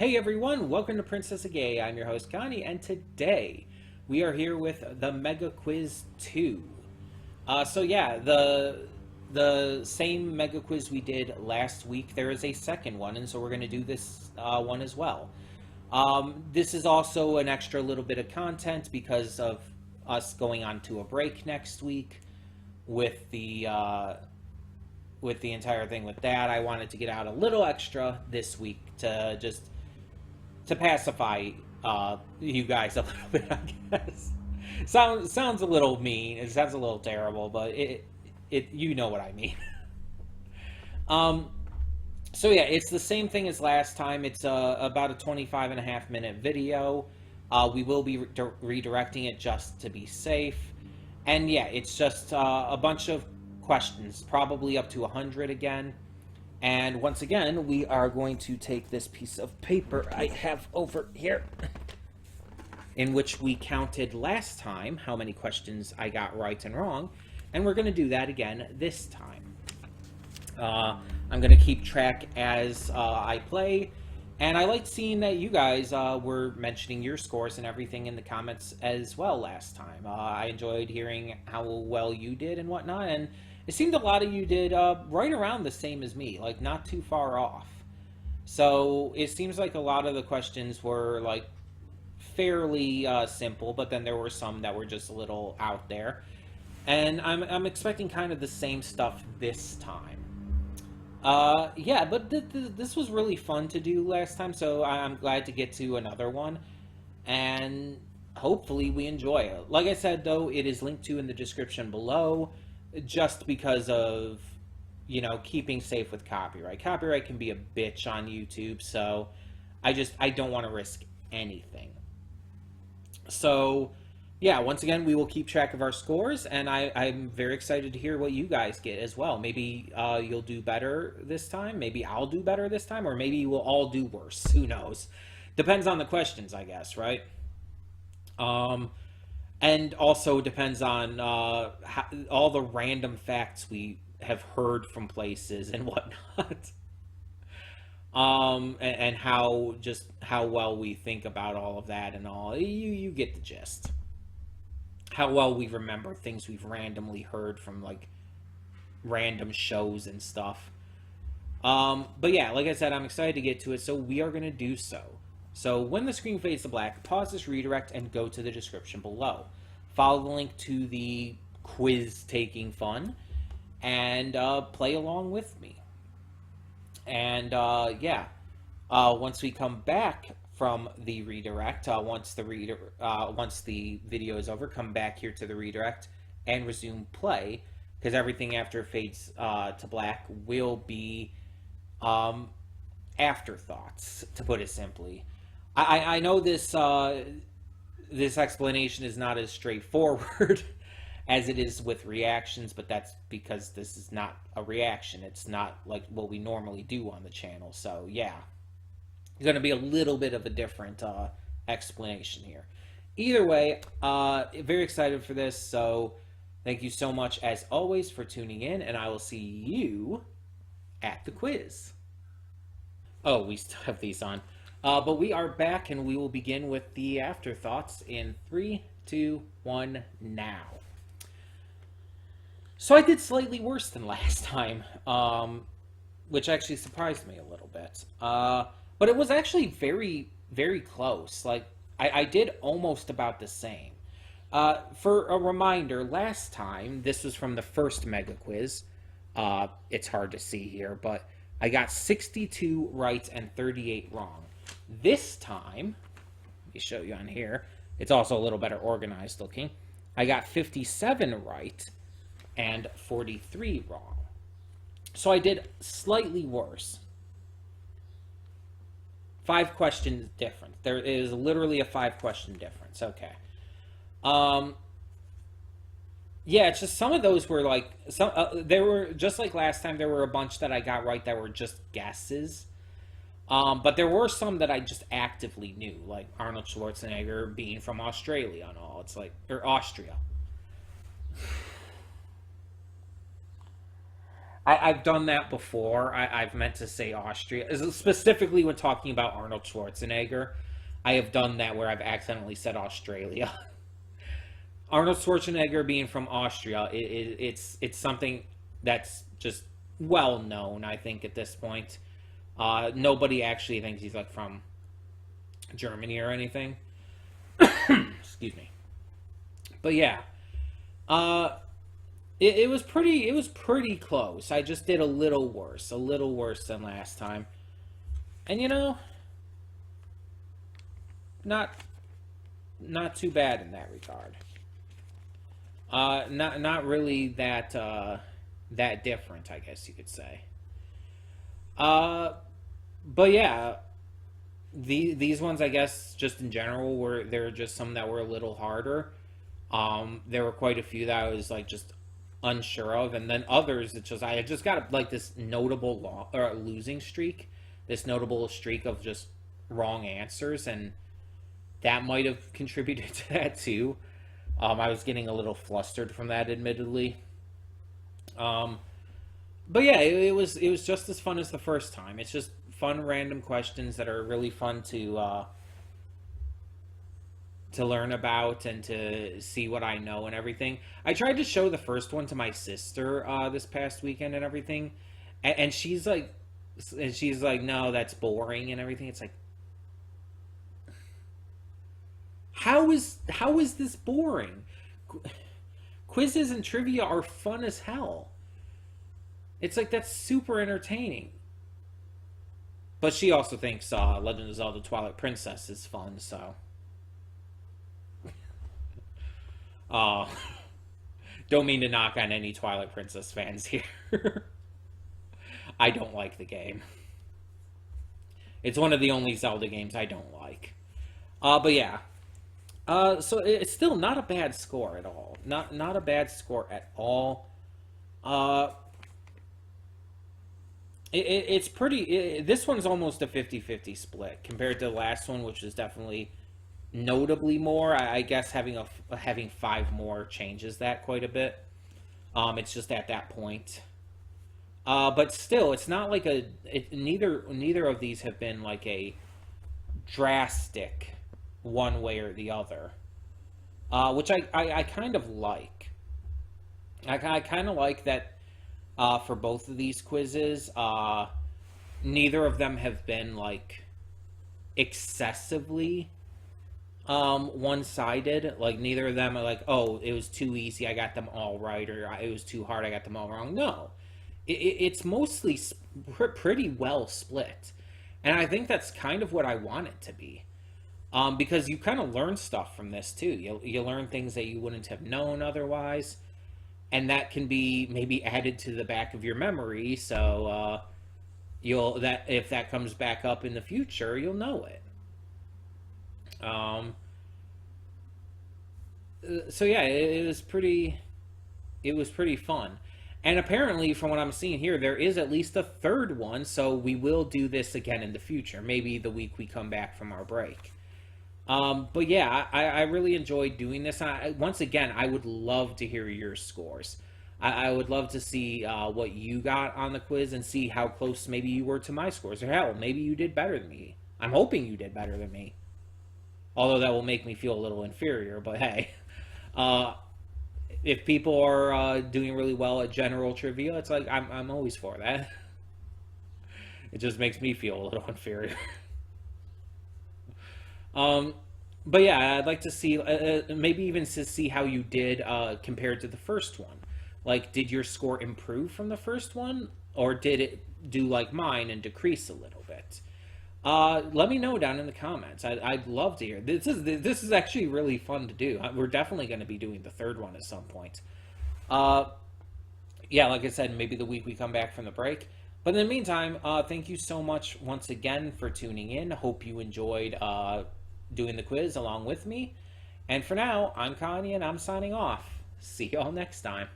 Hey everyone, welcome to Princess of Gay. I'm your host Connie, and today we are here with the Mega Quiz 2. The same Mega Quiz we did last week, there is a second one, and so we're going to do this one as well. This is also an extra little bit of content because of us going on to a break next week with the entire thing with that. I wanted to get out a little extra this week to just to pacify you guys a little bit, I guess. Sounds a little mean. It sounds a little terrible, but it you know what I mean. Um, it's the same thing as last time. It's about a 25.5 minute video. We will be redirecting it just to be safe, and yeah, it's just a bunch of questions, probably up to 100 again. And once again, we are going to take this piece of paper I have over here, in which we counted last time how many questions I got right and wrong, and we're going to do that again this time. I'm going to keep track as I play, and I liked seeing that you guys were mentioning your scores and everything in the comments as well last time. I enjoyed hearing how well you did and whatnot, and it seemed a lot of you did right around the same as me, like not too far off. So it seems like a lot of the questions were like fairly simple, but then there were some that were just a little out there. And I'm expecting kind of the same stuff this time. This was really fun to do last time, so I'm glad to get to another one. And hopefully we enjoy it. Like I said, though, it is linked to in the description below, just because of, keeping safe with copyright. Copyright can be a bitch on YouTube, so I don't want to risk anything. So, yeah, once again, we will keep track of our scores, and I'm very excited to hear what you guys get as well. Maybe you'll do better this time, maybe I'll do better this time, or maybe we'll all do worse. Who knows? Depends on the questions, I guess, right? And also depends on all the random facts we have heard from places and whatnot. And how well we think about all of that and all. You get the gist. How well we remember things we've randomly heard from like random shows and stuff. But yeah, like I said, I'm excited to get to it, so we are going to do so. So when the screen fades to black, pause this redirect and go to the description below. Follow the link to the quiz taking fun and play along with me. And once we come back from the redirect, once the video is over, come back here to the redirect and resume play, because everything after it fades to black will be afterthoughts, to put it simply. I know this explanation is not as straightforward as it is with reactions, but that's because this is not a reaction. It's not like what we normally do on the channel. So yeah, it's going to be a little bit of a different explanation here. Either way, very excited for this. So thank you so much as always for tuning in, and I will see you at the quiz. Oh, we still have these on. But we are back, and we will begin with the afterthoughts in 3, 2, 1, now. So I did slightly worse than last time, which actually surprised me a little bit. But it was actually very, very close. Like, I did almost about the same. For a reminder, last time, this was from the first Mega Quiz. It's hard to see here, but I got 62 right and 38 wrong. This time, let me show you on here, it's also a little better organized looking. I got 57 right and 43 wrong. So I did slightly worse. 5 questions difference. There is literally a 5 question difference. Okay. Yeah, it's just some of those were like, there were, just like last time, there were a bunch that I got right that were just guesses. But there were some that I just actively knew, like Arnold Schwarzenegger being from Australia and all. It's like, or Austria. I've done that before. I've meant to say Austria, specifically when talking about Arnold Schwarzenegger. I have done that where I've accidentally said Australia. Arnold Schwarzenegger being from Austria, it's something that's just well known. I think at this point, nobody actually thinks he's like from Germany or anything. Excuse me. But yeah, it was pretty close. I just did a little worse than last time, and not too bad in that regard. Not really that different, I guess you could say. But yeah, these ones, I guess, just in general, there were just some that were a little harder. There were quite a few that I was like just unsure of, and then others that I just got like this notable losing streak, this notable streak of just wrong answers, and that might have contributed to that too. I was getting a little flustered from that, admittedly. But yeah, it was just as fun as the first time. It's just fun, random questions that are really fun to learn about and to see what I know and everything. I tried to show the first one to my sister this past weekend and everything, and she's like, no, that's boring and everything. It's like, how is this boring? Quizzes and trivia are fun as hell. It's like, that's super entertaining. But she also thinks Legend of Zelda Twilight Princess is fun, so. Don't mean to knock on any Twilight Princess fans here. I don't like the game. It's one of the only Zelda games I don't like. But yeah. So it's still not a bad score at all. Not a bad score at all. It's pretty. This one's almost a 50-50 split compared to the last one, which is definitely notably more. I guess having 5 more changes that quite a bit. It's just at that point. But still, it's not like neither of these have been like a drastic one way or the other, which I kind of like. I kind of like that for both of these quizzes. Neither of them have been like excessively one-sided. Like, neither of them are like, oh, it was too easy, I got them all right, or it was too hard, I got them all wrong. No, it's mostly pretty well split, and I think that's kind of what I want it to be. Because you kind of learn stuff from this too. You learn things that you wouldn't have known otherwise, and that can be maybe added to the back of your memory. So if that comes back up in the future, you'll know it. So yeah, it was pretty fun. And apparently, from what I'm seeing here, there is at least a third one. So we will do this again in the future. Maybe the week we come back from our break. But yeah, I really enjoyed doing this. Once again, I would love to hear your scores. I would love to see what you got on the quiz and see how close maybe you were to my scores. Or hell, maybe you did better than me. I'm hoping you did better than me. Although that will make me feel a little inferior, but hey. If people are doing really well at general trivia, it's like, I'm always for that. It just makes me feel a little inferior. But yeah, I'd like to see, maybe even to see how you did compared to the first one. Like, did your score improve from the first one, or did it do like mine and decrease a little bit? Let me know down in the comments. I'd love to hear. This is actually really fun to do. We're definitely going to be doing the third one at some point. Yeah, like I said, maybe the week we come back from the break. But in the meantime, thank you so much once again for tuning in. Hope you enjoyed doing the quiz along with me. And for now, I'm Connie, and I'm signing off. See y'all next time.